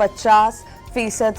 50%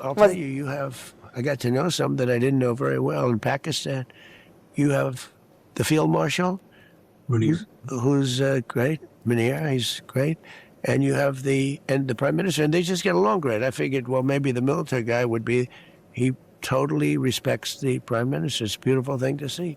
I'll tell you, I got to know some that I didn't know very well in Pakistan. You have the Field Marshal, who's great, Munir, he's great. And you have the Prime Minister, and they just get along great. I figured, well, maybe the military guy would be, he totally respects the Prime Minister. It's a beautiful thing to see.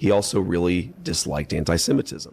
He also really disliked anti-Semitism.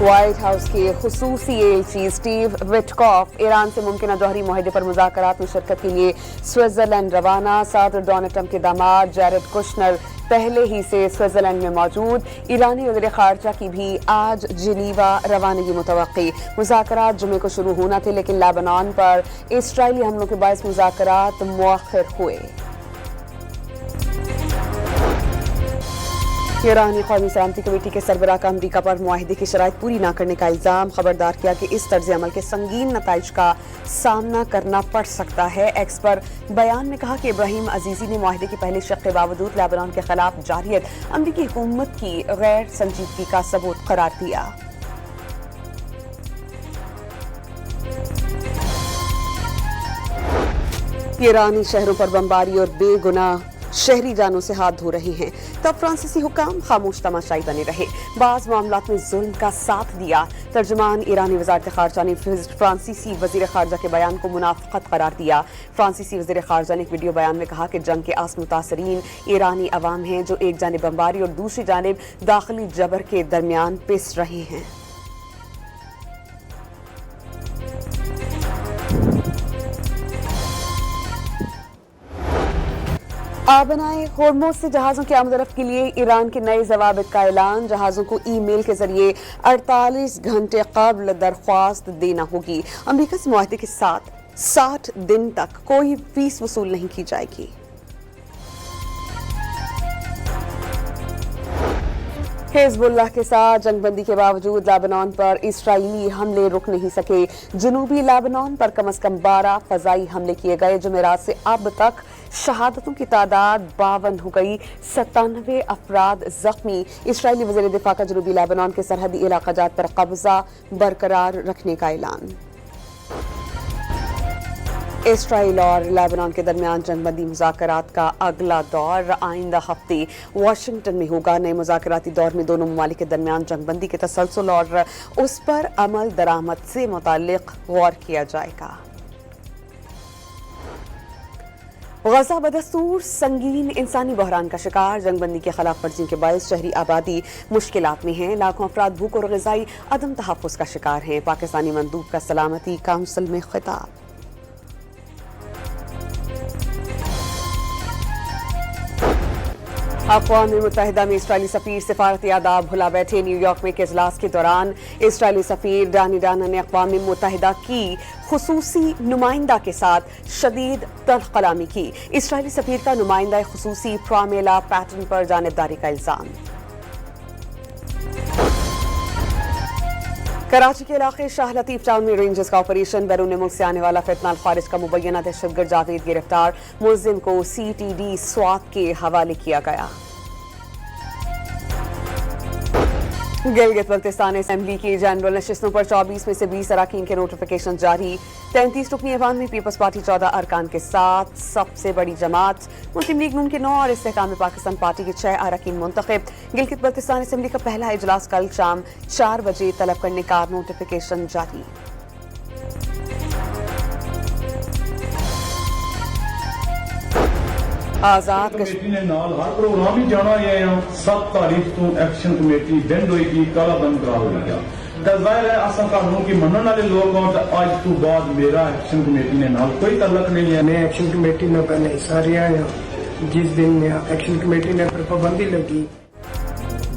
White house کے خصوصی ایلچی Steve وٹکاف Iran سے ممکنہ جوہری معاہدے پر مذاکرات میں شرکت کے لیے سوئٹزرلینڈ روانہ. صدر ڈونلڈ ٹرمپ کے داماد جیرڈ کشنر پہلے ہی سے سوئٹزرلینڈ میں موجود. ایرانی وزیر خارجہ کی بھی آج جنیوا روانگی متوقع. مذاکرات جمعے کو شروع ہونا تھے لیکن لیبنان پر اسرائیلی حملوں کے باعث مذاکرات مؤخر ہوئے. ایرانی قومی سلامتی کمیٹی کے سربراہ کا امریکہ پر معاہدے کی شرائط پوری نہ کرنے کا الزام. خبردار کیا کہ اس طرز عمل کے سنگین نتائج کا سامنا کرنا پڑ سکتا ہے. ایکس پر بیان میں کہا کہ ابراہیم عزیزی نے معاہدے کی پہلی شق کے باوجود لیبنان کے خلاف جارحیت امریکی حکومت کی غیر سنجیدگی کا ثبوت قرار دیا. ایرانی شہروں پر بمباری اور بے گناہ شہری جانوں سے ہاتھ دھو رہے ہیں. تب فرانسیسی حکام خاموش تماشائی بنے رہے. بعض معاملات میں ظلم کا ساتھ دیا. ترجمان ایرانی وزارت خارجہ نے فرانسیسی وزیر خارجہ کے بیان کو منافقت قرار دیا. فرانسیسی وزیر خارجہ نے ایک ویڈیو بیان میں کہا کہ جنگ کے اصل متاثرین ایرانی عوام ہیں جو ایک جانب بمباری اور دوسری جانب داخلی جبر کے درمیان پس رہے ہیں. آبنائے ہرمز سے جہازوں کی آمد و رفت کے لیے ایران کے نئے ضوابط کا اعلان. جہازوں کو ای میل کے ذریعے 48 گھنٹے قبل درخواست دینا ہوگی. امریکہ سے معاہدے کے ساتھ 60 دن تک کوئی فیس وصول نہیں کی جائے گی. حزب اللہ کے ساتھ جنگ بندی کے باوجود لیبنان پر اسرائیلی حملے رک نہیں سکے. جنوبی لیبنان پر کم از کم 12 فضائی حملے کیے گئے. جمعرات سے اب تک شہادتوں کی تعداد 52 ہو گئی. 97 افراد زخمی. اسرائیلی وزیر دفاع کا جنوبی لیبنان کے سرحدی علاقہ جات پر قبضہ برقرار رکھنے کا اعلان. اسرائیل اور لیبنان کے درمیان جنگ بندی مذاکرات کا اگلا دور آئندہ ہفتے واشنگٹن میں ہوگا. نئے مذاکراتی دور میں دونوں ممالک کے درمیان جنگ بندی کے تسلسل اور اس پر عمل درآمد سے متعلق غور کیا جائے گا. غزہ بدستور سنگین انسانی بحران کا شکار. جنگ بندی کے خلاف ورزیوں کے باعث شہری آبادی مشکلات میں ہیں. لاکھوں افراد بھوک اور غذائی عدم تحفظ کا شکار ہیں. پاکستانی مندوب کا سلامتی کونسل میں خطاب. اقوام متحدہ میں اسرائیلی سفیر سفارتی آداب بھلا بیٹھے. نیو یارک میں ایک اجلاس کے دوران اسرائیلی سفیر ڈانی ڈانا نے اقوام متحدہ کی خصوصی نمائندہ کے ساتھ شدید تلخ کلامی کی. اسرائیلی سفیر کا نمائندہ خصوصی پرامیلا پیٹن پر جانبداری کا الزام. کراچی کے علاقے شاہ لطیف ٹاؤن میں رینجرز کا آپریشن. بیرون ملک سے آنے والا فتنہ الخارج کا مبینہ دہشت گرد جاوید گرفتار. ملزم کو سی ٹی ڈی سوات کے حوالے کیا گیا. گلگت بلتستان اسمبلی کی جنرل نشستوں پر 24 میں سے 20 اراکین کے نوٹیفیکیشن جاری. 33 رکنی ایوان میں پیپلز پارٹی 14 ارکان کے ساتھ سب سے بڑی جماعت. مسلم لیگ نون کے 9 اور استحکام پاکستان پارٹی کے 6 اراکین منتخب. گلگت بلتستان اسمبلی کا پہلا اجلاس کل شام 4 بجے طلب کرنے کا نوٹیفیکیشن جاری. آزاد کمیٹی نے نال ہر پروگرام ہی جانا ہے. 7 تاریخ تو ایکشن کمیٹی دن ہوئی کی کالا بند کرا ہوئی گیا. ظاہر ہے اصل قانون کی منن والے لوگ ہوں. آج تو بعد میرا ایکشن کمیٹی نے نال کوئی تعلق نہیں ہے. میں ایکشن کمیٹی میں پہلے حصہ رہا ہوں. جس دن میں ایکشن کمیٹی نے پر پابندی لگی.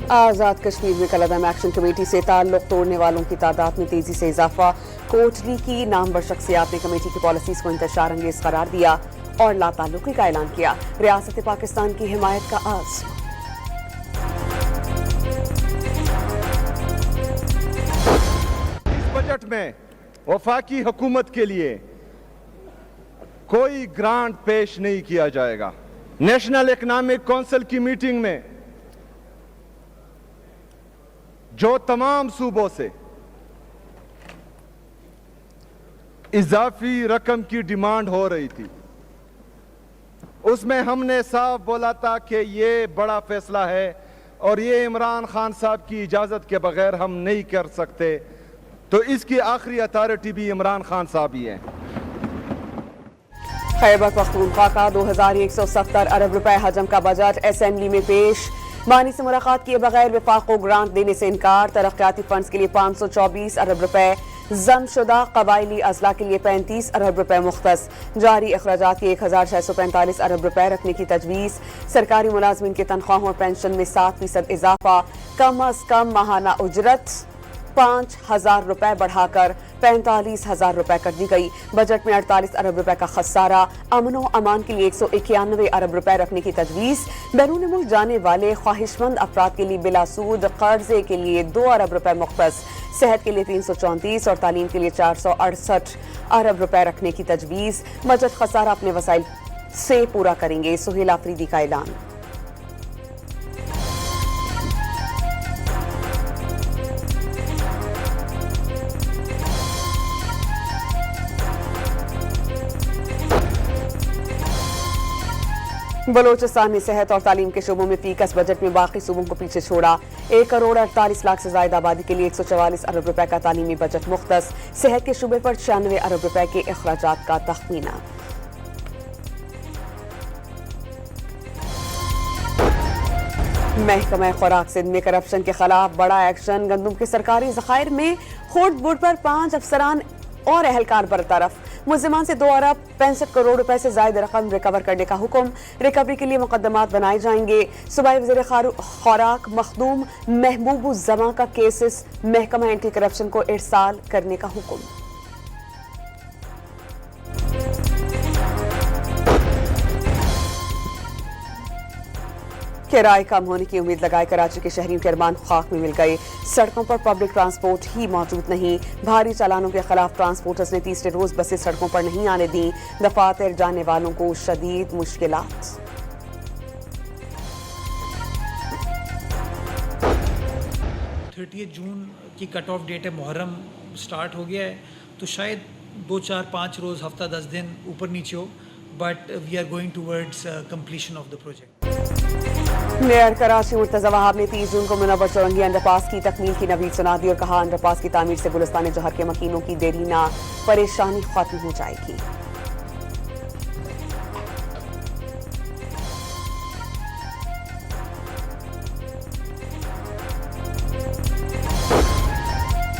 آزاد کشمیر میں کلعدم ایکشن کمیٹی سے تعلق توڑنے والوں کی تعداد میں تیزی سے اضافہ. کوٹلی کی نامور شخصیات نے کمیٹی کی پالیسیز کو انتشار انگیز قرار دیا اور لا تعلقی کا اعلان کیا. ریاست پاکستان کی حمایت کا عزم. اس بجٹ میں وفاقی حکومت کے لیے کوئی گرانٹ پیش نہیں کیا جائے گا. نیشنل اکنامک کونسل کی میٹنگ میں جو تمام صوبوں سے اضافی رقم کی ڈیمانڈ ہو رہی تھی اس میں ہم نے صاف بولا تھا کہ یہ بڑا فیصلہ ہے اور یہ عمران خان صاحب کی اجازت کے بغیر ہم نہیں کر سکتے. تو اس کی آخری اتھارٹی بھی عمران خان صاحب ہی ہیں. خیبر پختونخوا کا 2170 ارب روپے حجم کا بجٹ اسمبلی میں پیش. بانی سے ملاقات کیے بغیر وفاق کو گرانٹ دینے سے انکار، ترقیاتی فنڈز کے لیے 524 ارب روپے، ضم شدہ قبائلی اضلاع کے لیے 35 ارب روپے مختص، جاری اخراجات کے 1645 ارب روپے رکھنے کی تجویز، سرکاری ملازمین کی تنخواہوں اور پینشن میں 7% اضافہ، کم از کم ماہانہ اجرت 5,000 روپے بڑھا کر 45,000 روپے کر دی گئی، بجٹ میں 48 ارب روپے کا خسارہ، امن و امان کے لیے 191 ارب روپے رکھنے کی تجویز، بیرون ملک جانے والے خواہش مند افراد کے لیے بلا سود قرضے کے لیے 2 ارب روپے مختص، صحت کے لیے 334 اور تعلیم کے لیے 468 ارب روپے رکھنے کی تجویز، بجٹ خسارہ اپنے وسائل سے پورا کریں گے، سہیل آفریدی کا اعلان۔ بلوچستان نے صحت اور تعلیم کے شعبوں میں فیکس بجٹ میں باقی صوبوں کو پیچھے چھوڑا، 1 کروڑ 48 لاکھ سے زائد آبادی کے لیے 144 ارب روپے کا تعلیمی بجٹ مختص، صحت کے شعبے پر 96 ارب روپے کے اخراجات کا تخمینہ۔ محکمہ خوراک سندھ میں کرپشن کے خلاف بڑا ایکشن، گندم کے سرکاری ذخائر میں کھوٹ بوٹ پر 5 افسران اور اہلکار برطرف، ملزمان سے 2 ارب 65 کروڑ روپے سے زائد رقم ریکور کرنے کا حکم، ریکوری کے لیے مقدمات بنائے جائیں گے، صوبائی وزیر خوراک مخدوم محبوب الزماں کا کیسز محکمہ اینٹی کرپشن کو ارسال کرنے کا حکم۔ کرائے کم ہونے کی امید لگائے کراچی کے شہریوں کے ارمان خاک میں مل گئے، سڑکوں پر پبلک ٹرانسپورٹ ہی موجود نہیں، بھاری چالانوں کے خلاف ٹرانسپورٹرز نے تیسرے روز بسیں سڑکوں پر نہیں آنے دیں، دفاتر جانے والوں کو شدید مشکلات۔ 30 جون کی کٹ آف ڈیٹ ہے، محرم سٹارٹ ہو گیا ہے، تو شاید 2 4 5 روز، ہفتہ 10 دن اوپر نیچے ہو، but we are going towards completion of the project. Mayor Karachi Murtaza Wahab نے 30 جون کو منور چورنگی انڈر پاس کی تکمیل کی نوید سنا دی اور کہا انڈر پاس کی تعمیر سے گلستان جوہر کے مکینوں کی دیرینہ پریشانی ختم ہو جائے گی۔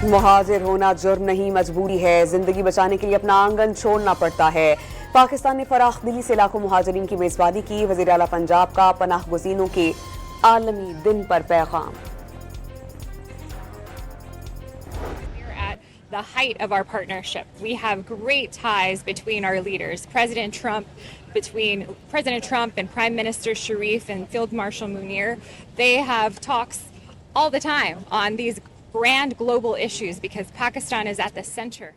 مہاجر ہونا جرم نہیں، مجبوری ہے، زندگی بچانے کے لیے اپنا آنگن چھوڑنا پڑتا ہے، پاکستان نے فراخ دلی سے لاکھوں مہاجرین کی میزبانی کی، وزیر اعلیٰ پنجاب کا پناہ گزینوں کے عالمی دن پر پیغام۔ The height of our partnership. We have great ties between our leaders, between President Trump and Prime Minister Sharif and Field Marshal Munir. They have talks all the time on these grand global issues because Pakistan is at the center.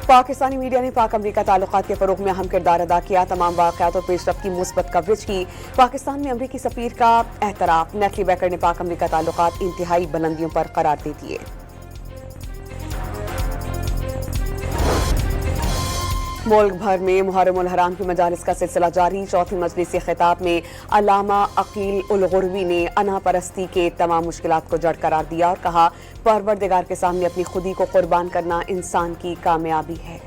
Pakistani media نے پاک امریکہ تعلقات کے فروغ میں اہم کردار ادا کیا، تمام واقعات اور پیش رفت کی مثبت کوریج کی، پاکستان میں امریکی سفیر کا احترام، نیٹلی بیکر نے پاک امریکہ تعلقات انتہائی بلندیوں پر قرار دے دیے۔ ملک بھر میں محرم الحرام کی مجالس کا سلسلہ جاری، چوتھی مجلس خطاب میں علامہ عقیل الغروی نے انا پرستی کے تمام مشکلات کو جڑ قرار دیا اور کہا پروردگار کے سامنے اپنی خودی کو قربان کرنا انسان کی کامیابی ہے۔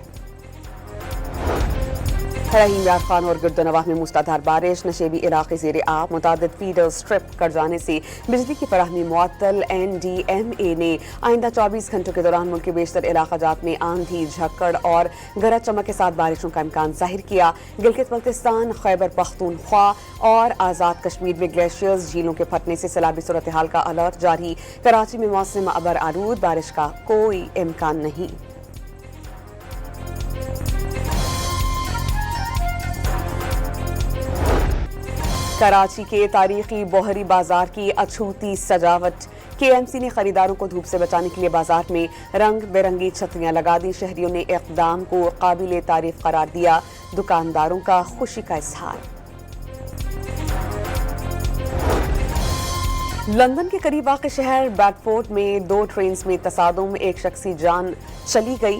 رحیم یار خان اور گرد و نواح میں موسلادھار بارش، نشیبی علاقے زیر آب، متعدد فیڈر سٹرپ کر جانے سے بجلی کی فراہمی معطل، NDMA نے آئندہ 24 گھنٹوں کے دوران ملک کے بیشتر علاقہ جات میں آندھی، جھکڑ اور گرج چمک کے ساتھ بارشوں کا امکان ظاہر کیا۔ گلگت بلتستان، خیبر پختونخوا اور آزاد کشمیر میں گلیشیئرز، جھیلوں کے پھٹنے سے سیلابی صورتحال کا الرٹ جاری، کراچی میں موسم ابر آلود، بارش کا کوئی امکان نہیں۔ کراچی کے تاریخی بوہری بازار کی اچھوتی سجاوٹ، KMC نے خریداروں کو دھوپ سے بچانے کے لیے بازار میں رنگ برنگی چھتریاں لگا دی، شہریوں نے اقدام کو قابل تعریف قرار دیا، دکانداروں کا خوشی کا اظہار۔ لندن کے قریب واقع شہر بیڈفورڈ میں 2 ٹرینز میں تصادم، 1 شخص کی جان چلی گئی،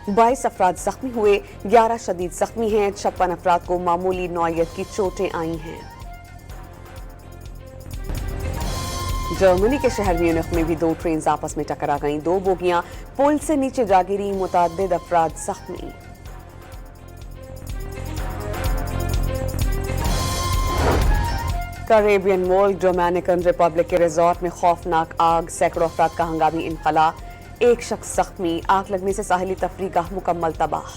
22 افراد زخمی ہوئے، 11 شدید زخمی ہیں، 56 افراد کو معمولی نوعیت کی چوٹیں آئی ہیں۔ جرمنی کے شہر میونخ میں بھی 2 ٹرینز آپس میں ٹکرا گئیں، 2 بوگیاں پل سے نیچے جا گری، متعدد افراد زخمی۔ مشترکہ عربین ملک ڈومینیکن ریپبلک کے ریزورٹ میں خوفناک آگ، سینکڑوں افراد کا ہنگامی انخلا، ایک شخص زخمی، آگ لگنے سے ساحلی تفریح گاہ مکمل تباہ۔